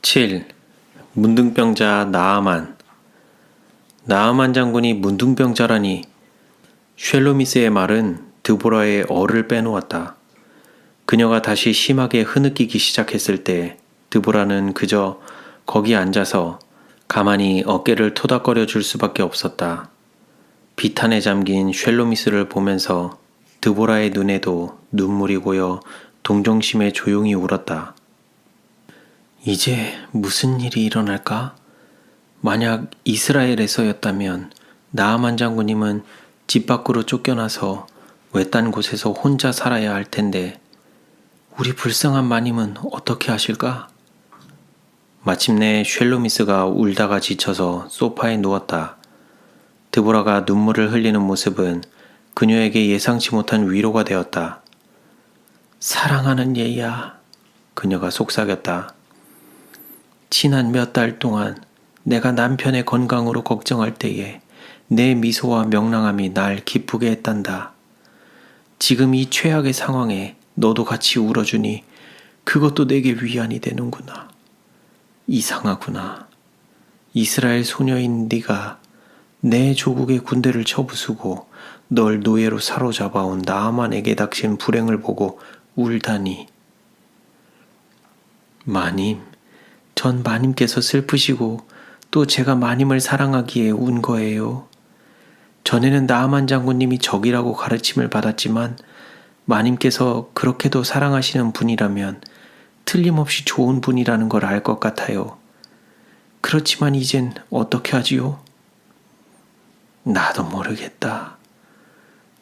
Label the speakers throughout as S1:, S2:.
S1: 7. 문둥병자 나아만. 나아만 장군이 문둥병자라니. 쉘로미스의 말은 드보라의 얼을 빼놓았다. 그녀가 다시 심하게 흐느끼기 시작했을 때 드보라는 그저 거기 앉아서 가만히 어깨를 토닥거려 줄 수밖에 없었다. 비탄에 잠긴 쉘로미스를 보면서 드보라의 눈에도 눈물이 고여 동정심에 조용히 울었다. 이제 무슨 일이 일어날까? 만약 이스라엘에서였다면 나아만 장군님은 집 밖으로 쫓겨나서 외딴 곳에서 혼자 살아야 할 텐데 우리 불쌍한 마님은 어떻게 하실까? 마침내 쉘로미스가 울다가 지쳐서 소파에 누웠다. 드보라가 눈물을 흘리는 모습은 그녀에게 예상치 못한 위로가 되었다. 사랑하는 얘야, 그녀가 속삭였다. 지난 몇 달 동안 내가 남편의 건강으로 걱정할 때에 내 미소와 명랑함이 날 기쁘게 했단다. 지금 이 최악의 상황에 너도 같이 울어주니 그것도 내게 위안이 되는구나. 이상하구나. 이스라엘 소녀인 네가 내 조국의 군대를 쳐부수고 널 노예로 사로잡아온 나아만에게 닥친 불행을 보고 울다니. 마님, 전 마님께서 슬프시고 또 제가 마님을 사랑하기에 운 거예요. 전에는 나아만 장군님이 적이라고 가르침을 받았지만 마님께서 그렇게도 사랑하시는 분이라면 틀림없이 좋은 분이라는 걸 알 것 같아요. 그렇지만 이젠 어떻게 하지요? 나도 모르겠다.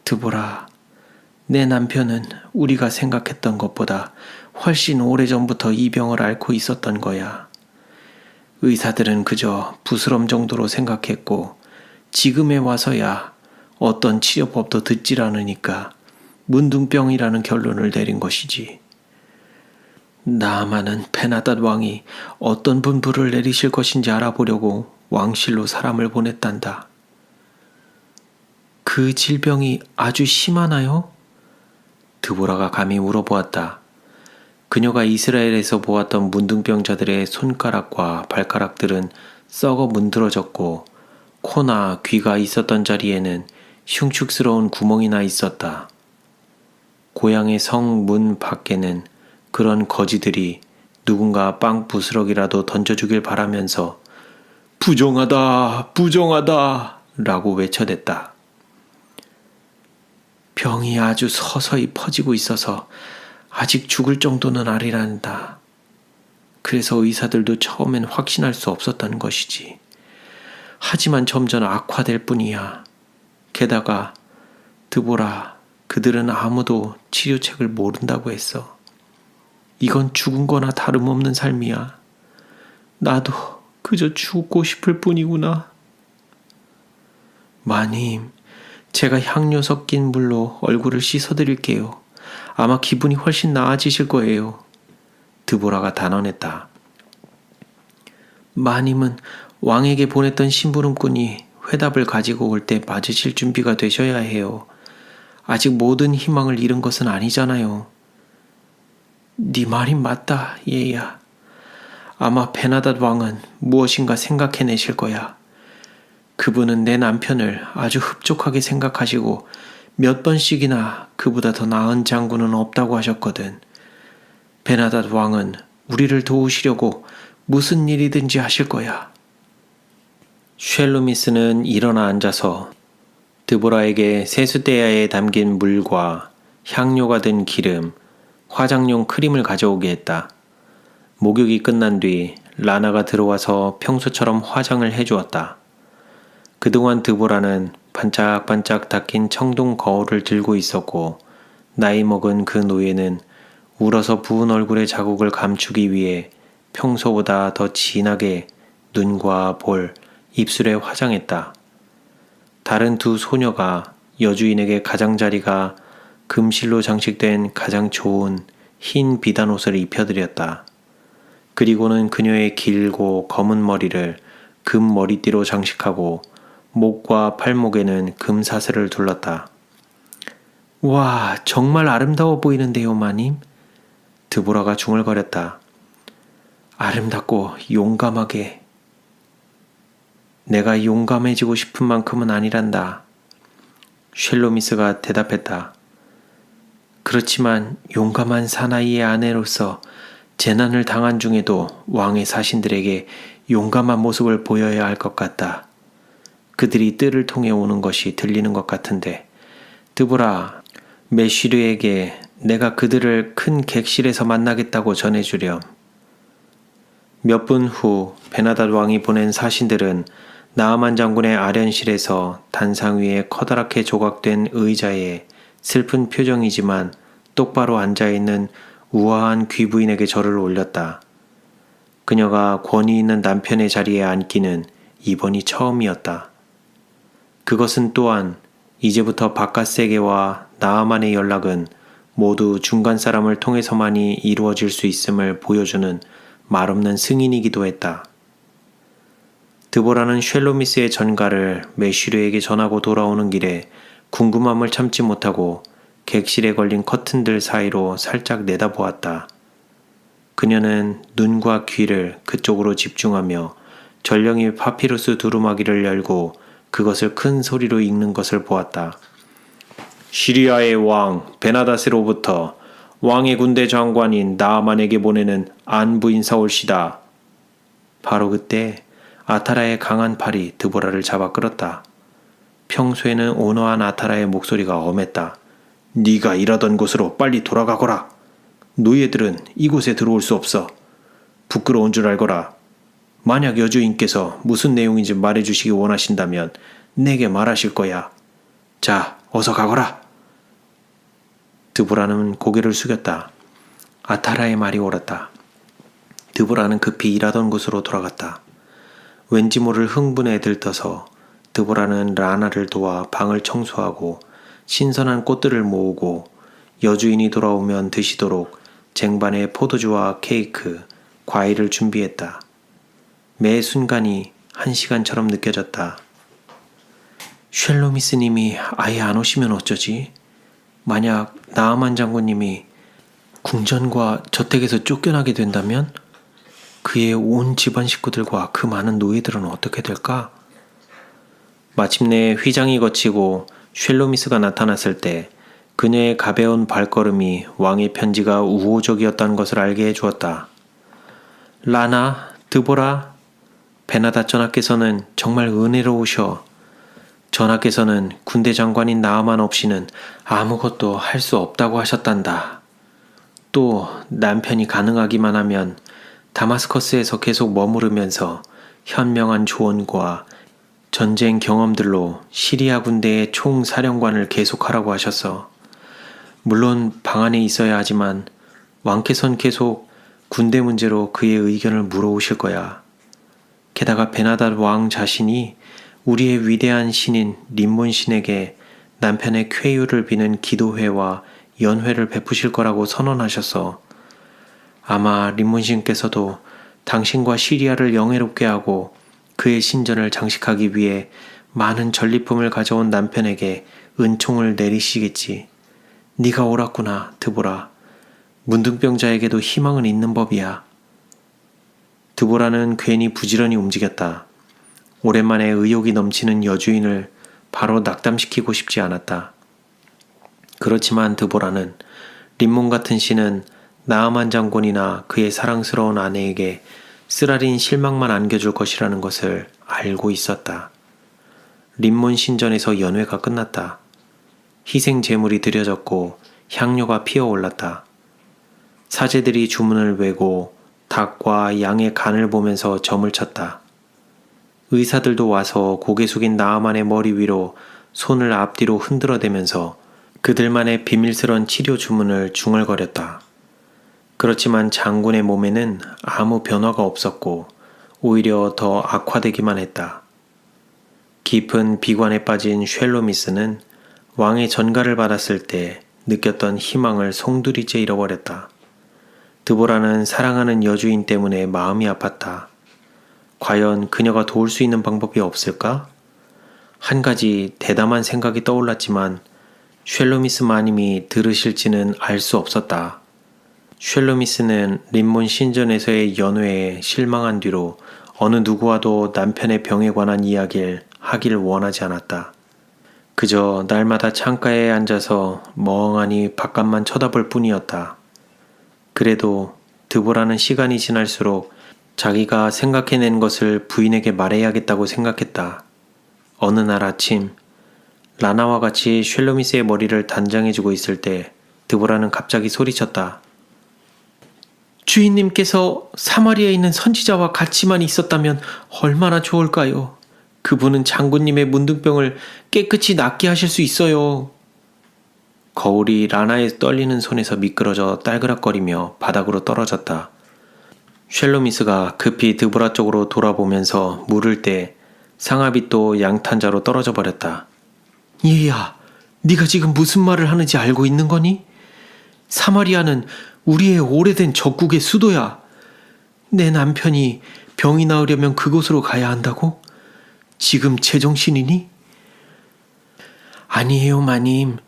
S1: 드보라, 내 남편은 우리가 생각했던 것보다 훨씬 오래전부터 이 병을 앓고 있었던 거야. 의사들은 그저 부스럼 정도로 생각했고 지금에 와서야 어떤 치료법도 듣질 않으니까 문둥병이라는 결론을 내린 것이지. 나아만은 베나닷 왕이 어떤 분부를 내리실 것인지 알아보려고 왕실로 사람을 보냈단다. 그 질병이 아주 심하나요? 드보라가 감히 물어보았다. 그녀가 이스라엘에서 보았던 문둥병자들의 손가락과 발가락들은 썩어 문드러졌고 코나 귀가 있었던 자리에는 흉측스러운 구멍이 나 있었다. 고향의 성 문 밖에는 그런 거지들이 누군가 빵 부스러기라도 던져주길 바라면서 부정하다, 부정하다 라고 외쳐댔다. 병이 아주 서서히 퍼지고 있어서 아직 죽을 정도는 아니란다. 그래서 의사들도 처음엔 확신할 수 없었던 것이지. 하지만 점점 악화될 뿐이야. 게다가 드보라, 그들은 아무도 치료책을 모른다고 했어. 이건 죽은 거나 다름없는 삶이야. 나도 그저 죽고 싶을 뿐이구나. 마님, 제가 향료 섞인 물로 얼굴을 씻어드릴게요. 아마 기분이 훨씬 나아지실 거예요. 드보라가 단언했다. 마님은 왕에게 보냈던 심부름꾼이 회답을 가지고 올 때 맞으실 준비가 되셔야 해요. 아직 모든 희망을 잃은 것은 아니잖아요. 네 말이 맞다, 얘야. 아마 베나닷 왕은 무엇인가 생각해내실 거야. 그분은 내 남편을 아주 흡족하게 생각하시고 몇 번씩이나 그보다 더 나은 장군은 없다고 하셨거든. 베나닷 왕은 우리를 도우시려고 무슨 일이든지 하실 거야. 쉘로미스는 일어나 앉아서 드보라에게 세숫대야에 담긴 물과 향료가 든 기름, 화장용 크림을 가져오게 했다. 목욕이 끝난 뒤 라나가 들어와서 평소처럼 화장을 해주었다. 그동안 드보라는 반짝반짝 닦인 청동 거울을 들고 있었고 나이 먹은 그 노예는 울어서 부은 얼굴의 자국을 감추기 위해 평소보다 더 진하게 눈과 볼, 입술에 화장했다. 다른 두 소녀가 여주인에게 가장자리가 금실로 장식된 가장 좋은 흰 비단 옷을 입혀드렸다. 그리고는 그녀의 길고 검은 머리를 금 머리띠로 장식하고 목과 팔목에는 금 사슬을 둘렀다. 와, 정말 아름다워 보이는데요, 마님. 드보라가 중얼거렸다. 아름답고 용감하게. 내가 용감해지고 싶은 만큼은 아니란다. 쉘로미스가 대답했다. 그렇지만 용감한 사나이의 아내로서 재난을 당한 중에도 왕의 사신들에게 용감한 모습을 보여야 할 것 같다. 그들이 뜰을 통해 오는 것이 들리는 것 같은데, 드보라, 메쉬르에게 내가 그들을 큰 객실에서 만나겠다고 전해주렴. 몇 분 후 베나닷 왕이 보낸 사신들은 나아만 장군의 아련실에서 단상 위에 커다랗게 조각된 의자에 슬픈 표정이지만 똑바로 앉아있는 우아한 귀부인에게 절을 올렸다. 그녀가 권위 있는 남편의 자리에 앉기는 이번이 처음이었다. 그것은 또한 이제부터 바깥 세계와 나아만의 연락은 모두 중간 사람을 통해서만이 이루어질 수 있음을 보여주는 말없는 승인이기도 했다. 드보라는 쉘로미스의 전가를 메쉬르에게 전하고 돌아오는 길에 궁금함을 참지 못하고 객실에 걸린 커튼들 사이로 살짝 내다보았다. 그녀는 눈과 귀를 그쪽으로 집중하며 전령이 파피루스 두루마기를 열고 그것을 큰 소리로 읽는 것을 보았다. 시리아의 왕 베나닷으로부터 왕의 군대 장관인 나아만에게 보내는 안부 인사올시다. 바로 그때 아타라의 강한 팔이 드보라를 잡아 끌었다. 평소에는 온화한 아타라의 목소리가 엄했다. 네가 일하던 곳으로 빨리 돌아가거라. 노예들은 이곳에 들어올 수 없어. 부끄러운 줄 알거라. 만약 여주인께서 무슨 내용인지 말해주시기 원하신다면 내게 말하실 거야. 자, 어서 가거라. 드보라는 고개를 숙였다. 아타라의 말이 옳았다. 드보라는 급히 일하던 곳으로 돌아갔다. 왠지 모를 흥분에 들떠서 드보라는 라나를 도와 방을 청소하고 신선한 꽃들을 모으고 여주인이 돌아오면 드시도록 쟁반에 포도주와 케이크, 과일을 준비했다. 매 순간이 한 시간처럼 느껴졌다. 쉘로미스님이 아예 안 오시면 어쩌지? 만약 나아만 장군님이 궁전과 저택에서 쫓겨나게 된다면 그의 온 집안 식구들과 그 많은 노예들은 어떻게 될까? 마침내 휘장이 거치고 쉘로미스가 나타났을 때 그녀의 가벼운 발걸음이 왕의 편지가 우호적이었다는 것을 알게 해주었다. 라나, 드보라, 베나닷 전하께서는 정말 은혜로우셔. 전하께서는 군대 장관인 나아만 없이는 아무것도 할 수 없다고 하셨단다. 또 남편이 가능하기만 하면 다마스커스에서 계속 머무르면서 현명한 조언과 전쟁 경험들로 시리아 군대의 총사령관을 계속하라고 하셨어. 물론 방 안에 있어야 하지만 왕께선 계속 군대 문제로 그의 의견을 물어오실 거야. 게다가 베나닷 왕 자신이 우리의 위대한 신인 림몬 신에게 남편의 쾌유를 비는 기도회와 연회를 베푸실 거라고 선언하셨어. 아마 림몬 신께서도 당신과 시리아를 영예롭게 하고 그의 신전을 장식하기 위해 많은 전리품을 가져온 남편에게 은총을 내리시겠지. 네가 옳았구나, 드보라. 문둥병자에게도 희망은 있는 법이야. 드보라는 괜히 부지런히 움직였다. 오랜만에 의욕이 넘치는 여주인을 바로 낙담시키고 싶지 않았다. 그렇지만 드보라는 림몬 같은 신은 나아만 장군이나 그의 사랑스러운 아내에게 쓰라린 실망만 안겨줄 것이라는 것을 알고 있었다. 림몬 신전에서 연회가 끝났다. 희생 제물이 드려졌고 향료가 피어올랐다. 사제들이 주문을 외고 닭과 양의 간을 보면서 점을 쳤다. 의사들도 와서 고개 숙인 나아만의 머리 위로 손을 앞뒤로 흔들어대면서 그들만의 비밀스런 치료 주문을 중얼거렸다. 그렇지만 장군의 몸에는 아무 변화가 없었고 오히려 더 악화되기만 했다. 깊은 비관에 빠진 쉘로미스는 왕의 전가를 받았을 때 느꼈던 희망을 송두리째 잃어버렸다. 드보라는 사랑하는 여주인 때문에 마음이 아팠다. 과연 그녀가 도울 수 있는 방법이 없을까? 한 가지 대담한 생각이 떠올랐지만 쉘로미스 마님이 들으실지는 알 수 없었다. 쉘로미스는 림몬 신전에서의 연회에 실망한 뒤로 어느 누구와도 남편의 병에 관한 이야기를 하길 원하지 않았다. 그저 날마다 창가에 앉아서 멍하니 바깥만 쳐다볼 뿐이었다. 그래도 드보라는 시간이 지날수록 자기가 생각해낸 것을 부인에게 말해야겠다고 생각했다. 어느 날 아침, 라나와 같이 쉘로미스의 머리를 단장해주고 있을 때 드보라는 갑자기 소리쳤다. 주인님께서 사마리아에 있는 선지자와 같이만 있었다면 얼마나 좋을까요? 그분은 장군님의 문둥병을 깨끗이 낫게 하실 수 있어요. 거울이 라나의 떨리는 손에서 미끄러져 딸그락거리며 바닥으로 떨어졌다. 쉘로미스가 급히 드보라 쪽으로 돌아보면서 물을 때 상아빗도 양탄자로 떨어져 버렸다. 얘야, 네가 지금 무슨 말을 하는지 알고 있는 거니? 사마리아는 우리의 오래된 적국의 수도야. 내 남편이 병이 나으려면 그곳으로 가야 한다고? 지금 제정신이니? 아니에요, 마님.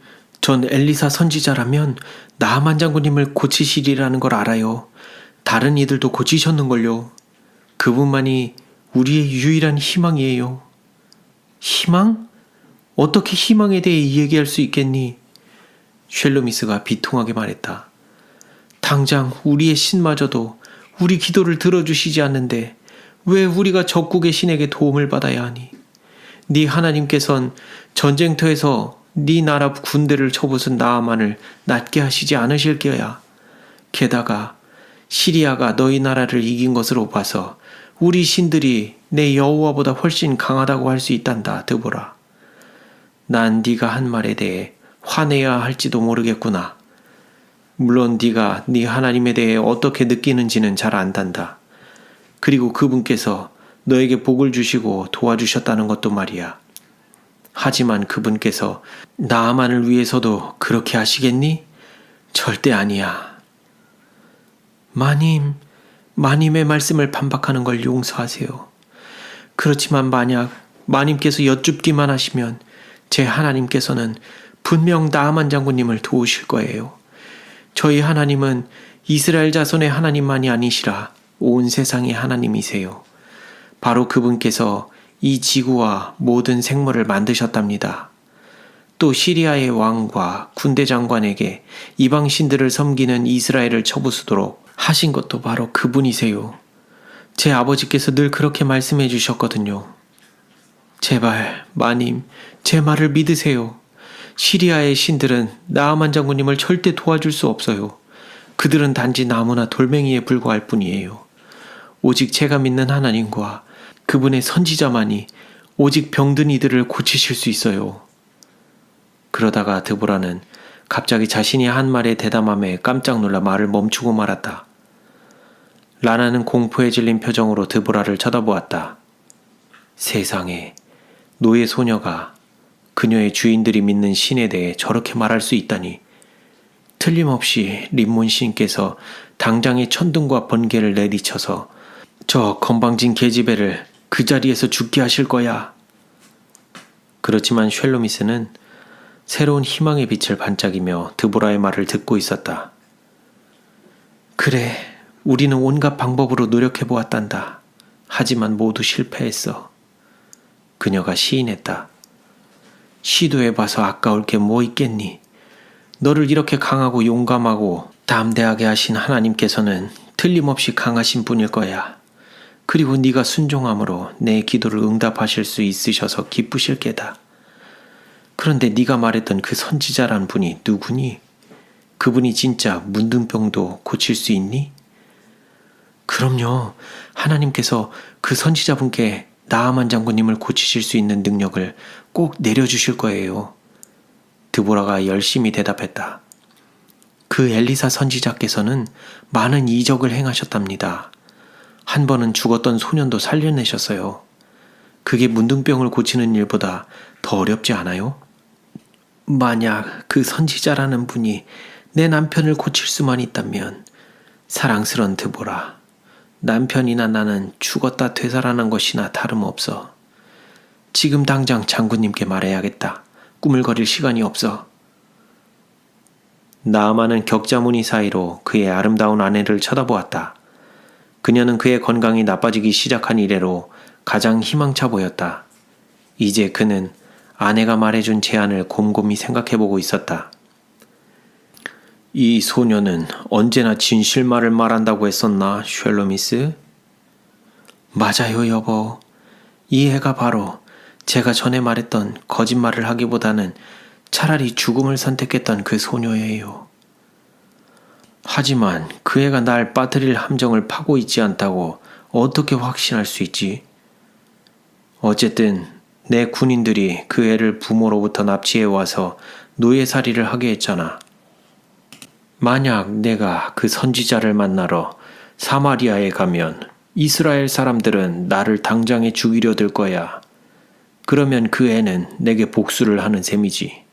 S1: 전 엘리사 선지자라면 나아만 장군님을 고치시리라는 걸 알아요. 다른 이들도 고치셨는걸요. 그분만이 우리의 유일한 희망이에요. 희망? 어떻게 희망에 대해 이야기할 수 있겠니? 쉘로미스가 비통하게 말했다. 당장 우리의 신마저도 우리 기도를 들어주시지 않는데 왜 우리가 적국의 신에게 도움을 받아야 하니? 네 하나님께선 전쟁터에서 네 나라 군대를 쳐부순 나아만을 낫게 하시지 않으실 게야. 게다가 시리아가 너희 나라를 이긴 것으로 봐서 우리 신들이 내 여호와보다 훨씬 강하다고 할 수 있단다, 드보라. 난 네가 한 말에 대해 화내야 할지도 모르겠구나. 물론 네가 네 하나님에 대해 어떻게 느끼는지는 잘 안단다. 그리고 그분께서 너에게 복을 주시고 도와주셨다는 것도 말이야. 하지만 그분께서 나아만을 위해서도 그렇게 하시겠니? 절대 아니야. 마님의 말씀을 반박하는 걸 용서하세요. 그렇지만 만약 마님께서 여쭙기만 하시면 제 하나님께서는 분명 나아만 장군님을 도우실 거예요. 저희 하나님은 이스라엘 자손의 하나님만이 아니시라 온 세상의 하나님이세요. 바로 그분께서 이 지구와 모든 생물을 만드셨답니다. 또 시리아의 왕과 군대 장관에게 이방 신들을 섬기는 이스라엘을 쳐부수도록 하신 것도 바로 그분이세요. 제 아버지께서 늘 그렇게 말씀해 주셨거든요. 제발 마님, 제 말을 믿으세요. 시리아의 신들은 나아만 장군님을 절대 도와줄 수 없어요. 그들은 단지 나무나 돌멩이에 불과할 뿐이에요. 오직 제가 믿는 하나님과 그분의 선지자만이 오직 병든 이들을 고치실 수 있어요. 그러다가 드보라는 갑자기 자신이 한 말에 대담함에 깜짝 놀라 말을 멈추고 말았다. 라나는 공포에 질린 표정으로 드보라를 쳐다보았다. 세상에, 노예 소녀가 그녀의 주인들이 믿는 신에 대해 저렇게 말할 수 있다니. 틀림없이 림몬 신께서 당장의 천둥과 번개를 내리쳐서 저 건방진 계집애를 그 자리에서 죽게 하실 거야. 그렇지만 쉘로미스는 새로운 희망의 빛을 반짝이며 드보라의 말을 듣고 있었다. 그래, 우리는 온갖 방법으로 노력해보았단다. 하지만 모두 실패했어. 그녀가 시인했다. 시도해봐서 아까울 게 뭐 있겠니? 너를 이렇게 강하고 용감하고 담대하게 하신 하나님께서는 틀림없이 강하신 분일 거야. 그리고 네가 순종함으로 내 기도를 응답하실 수 있으셔서 기쁘실 게다. 그런데 네가 말했던 그 선지자란 분이 누구니? 그분이 진짜 문둥병도 고칠 수 있니? 그럼요. 하나님께서 그 선지자분께 나아만 장군님을 고치실 수 있는 능력을 꼭 내려주실 거예요. 드보라가 열심히 대답했다. 그 엘리사 선지자께서는 많은 이적을 행하셨답니다. 한 번은 죽었던 소년도 살려내셨어요. 그게 문둥병을 고치는 일보다 더 어렵지 않아요? 만약 그 선지자라는 분이 내 남편을 고칠 수만 있다면, 사랑스런 드보라, 남편이나 나는 죽었다 되살아난 것이나 다름없어. 지금 당장 장군님께 말해야겠다. 꾸물거릴 시간이 없어. 나아만은 격자무늬 사이로 그의 아름다운 아내를 쳐다보았다. 그녀는 그의 건강이 나빠지기 시작한 이래로 가장 희망차 보였다. 이제 그는 아내가 말해준 제안을 곰곰이 생각해보고 있었다. 이 소녀는 언제나 진실말을 말한다고 했었나, 쉘로미스? 맞아요, 여보. 이 애가 바로 제가 전에 말했던 거짓말을 하기보다는 차라리 죽음을 선택했던 그 소녀예요. 하지만 그 애가 날 빠뜨릴 함정을 파고 있지 않다고 어떻게 확신할 수 있지? 어쨌든 내 군인들이 그 애를 부모로부터 납치해와서 노예살이를 하게 했잖아. 만약 내가 그 선지자를 만나러 사마리아에 가면 이스라엘 사람들은 나를 당장에 죽이려 들 거야. 그러면 그 애는 내게 복수를 하는 셈이지.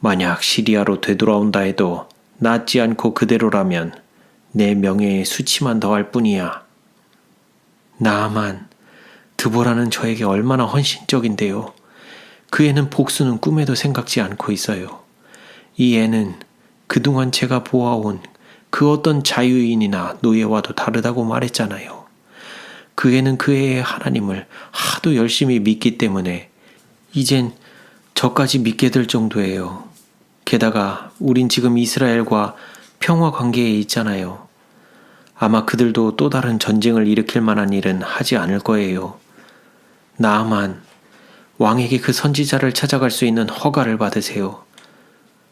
S1: 만약 시리아로 되돌아온다 해도 낫지 않고 그대로라면 내 명예에 수치만 더할 뿐이야. 나아만, 드보라는 저에게 얼마나 헌신적인데요. 그 애는 복수는 꿈에도 생각지 않고 있어요. 이 애는 그동안 제가 보아온 그 어떤 자유인이나 노예와도 다르다고 말했잖아요. 그 애는 그 애의 하나님을 하도 열심히 믿기 때문에 이젠 저까지 믿게 될 정도예요. 게다가 우린 지금 이스라엘과 평화 관계에 있잖아요. 아마 그들도 또 다른 전쟁을 일으킬 만한 일은 하지 않을 거예요. 나아만, 왕에게 그 선지자를 찾아갈 수 있는 허가를 받으세요.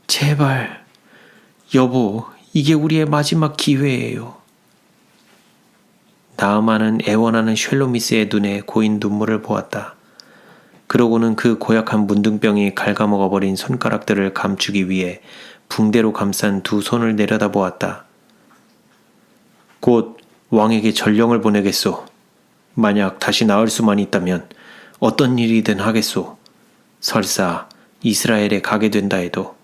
S1: 제발, 여보, 이게 우리의 마지막 기회예요. 나아만은 애원하는 쉘로미스의 눈에 고인 눈물을 보았다. 그러고는 그 고약한 문둥병이 갉아먹어버린 손가락들을 감추기 위해 붕대로 감싼 두 손을 내려다보았다. 곧 왕에게 전령을 보내겠소. 만약 다시 나을 수만 있다면 어떤 일이든 하겠소. 설사 이스라엘에 가게 된다 해도.